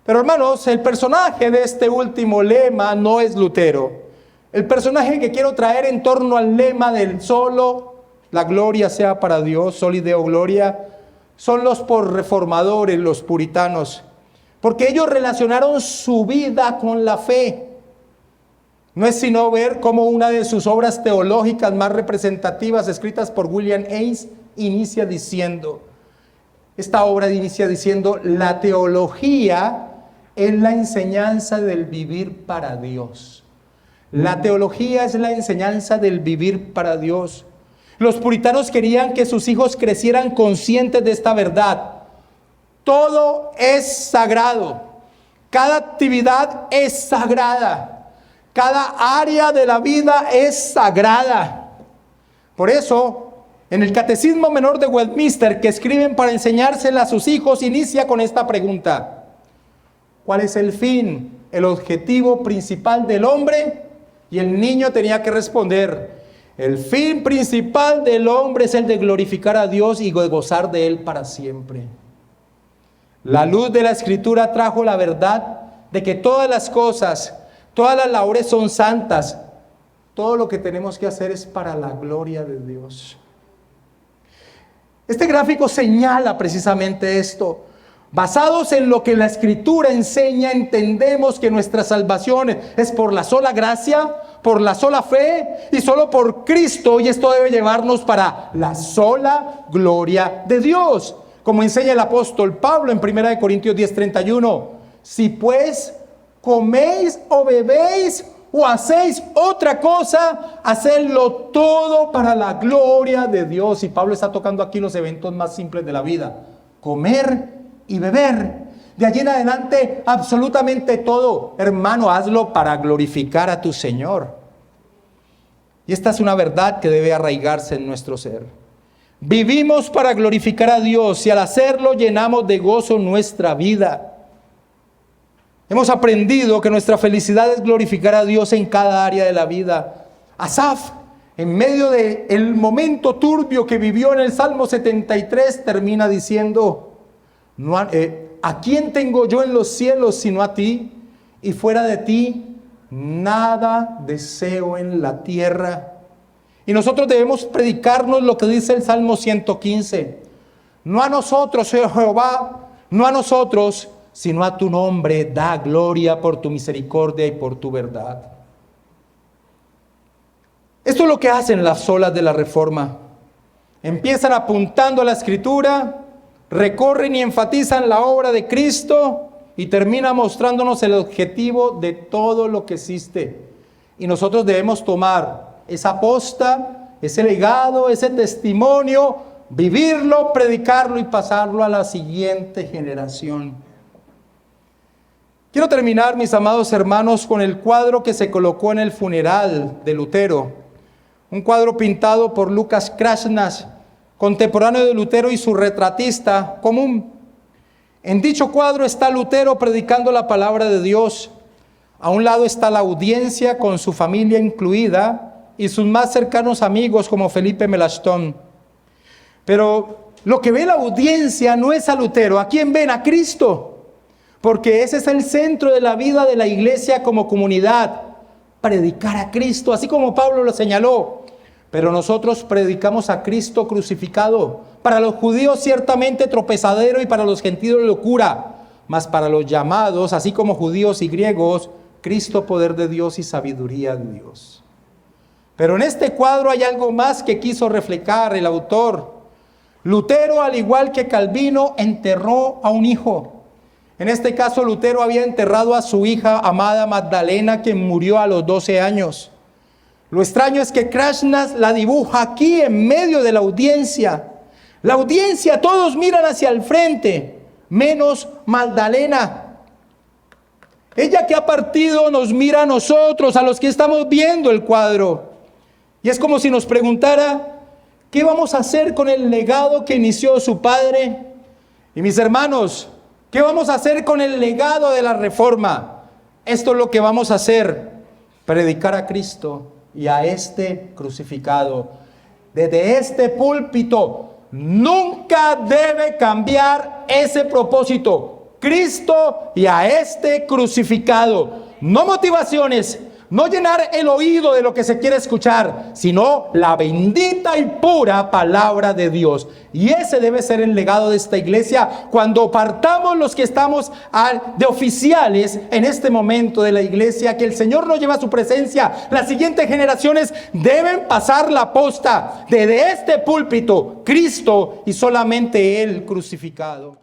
Pero hermanos, el personaje de este último lema no es Lutero. El personaje que quiero traer en torno al lema del solo la gloria sea para Dios, Soli Deo Gloria, son los reformadores, los puritanos, porque ellos relacionaron su vida con la fe. No es sino ver cómo una de sus obras teológicas más representativas, escritas por William Haynes, inicia diciendo, la teología es la enseñanza del vivir para Dios. La teología es la enseñanza del vivir para Dios. Los puritanos querían que sus hijos crecieran conscientes de esta verdad. Todo es sagrado. Cada actividad es sagrada. Cada área de la vida es sagrada. Por eso, en el Catecismo Menor de Westminster, que escriben para enseñársela a sus hijos, inicia con esta pregunta: ¿cuál es el fin, el objetivo principal del hombre? Y el niño tenía que responder: El fin principal del hombre es el de glorificar a Dios y de gozar de Él para siempre. La luz de la Escritura trajo la verdad de que todas las cosas, todas las labores son santas. Todo lo que tenemos que hacer es para la gloria de Dios. Este gráfico señala precisamente esto. Basados en lo que la Escritura enseña, entendemos que nuestra salvación es por la sola gracia, por la sola fe y solo por Cristo, y esto debe llevarnos para la sola gloria de Dios. Como enseña el apóstol Pablo en 1 Corintios 10:31, si pues coméis o bebéis o hacéis otra cosa, hacedlo todo para la gloria de Dios. Y Pablo está tocando aquí los eventos más simples de la vida: comer y beber. De allí en adelante, absolutamente todo, hermano, hazlo para glorificar a tu Señor. Y esta es una verdad que debe arraigarse en nuestro ser. Vivimos para glorificar a Dios y al hacerlo llenamos de gozo nuestra vida. Hemos aprendido que nuestra felicidad es glorificar a Dios en cada área de la vida. Asaf, en medio del momento turbio que vivió en el Salmo 73, termina diciendo: ¿a quién tengo yo en los cielos sino a ti? Y fuera de ti, nada deseo en la tierra. Y nosotros debemos predicarnos lo que dice el Salmo 115. No a nosotros, oh Jehová, no a nosotros, sino a tu nombre da gloria por tu misericordia y por tu verdad. Esto es lo que hacen las olas de la Reforma. Empiezan apuntando a la Escritura, recorren y enfatizan la obra de Cristo y termina mostrándonos el objetivo de todo lo que existe. Y nosotros debemos tomar esa posta, ese legado, ese testimonio, vivirlo, predicarlo y pasarlo a la siguiente generación. Quiero terminar, mis amados hermanos, con el cuadro que se colocó en el funeral de Lutero. Un cuadro pintado por Lucas Krasnas, contemporáneo de Lutero y su retratista común. En dicho cuadro está Lutero predicando la palabra de Dios. A un lado está la audiencia con su familia incluida y sus más cercanos amigos como Felipe Melanchthon. Pero lo que ve la audiencia no es a Lutero. ¿A quién ven? A Cristo. Porque ese es el centro de la vida de la iglesia como comunidad. Predicar a Cristo, así como Pablo lo señaló. Pero nosotros predicamos a Cristo crucificado. Para los judíos ciertamente tropezadero y para los gentiles locura. Mas para los llamados, así como judíos y griegos, Cristo poder de Dios y sabiduría de Dios. Pero en este cuadro hay algo más que quiso reflejar el autor. Lutero, al igual que Calvino, enterró a un hijo. En este caso, Lutero había enterrado a su hija amada Magdalena, quien murió a los 12 años. Lo extraño es que Krasnas la dibuja aquí en medio de la audiencia. La audiencia, todos miran hacia el frente, menos Magdalena. Ella que ha partido nos mira a nosotros, a los que estamos viendo el cuadro. Y es como si nos preguntara: ¿qué vamos a hacer con el legado que inició su padre? Y mis hermanos, ¿qué vamos a hacer con el legado de la Reforma? Esto es lo que vamos a hacer: predicar a Cristo y a este crucificado. Desde este púlpito nunca debe cambiar ese propósito: Cristo y a este crucificado. No motivaciones, no llenar el oído de lo que se quiere escuchar, sino la bendita y pura palabra de Dios. Y ese debe ser el legado de esta iglesia cuando partamos los que estamos de oficiales en este momento de la iglesia, que el Señor nos lleva a su presencia. Las siguientes generaciones deben pasar la posta desde este púlpito: Cristo y solamente Él crucificado.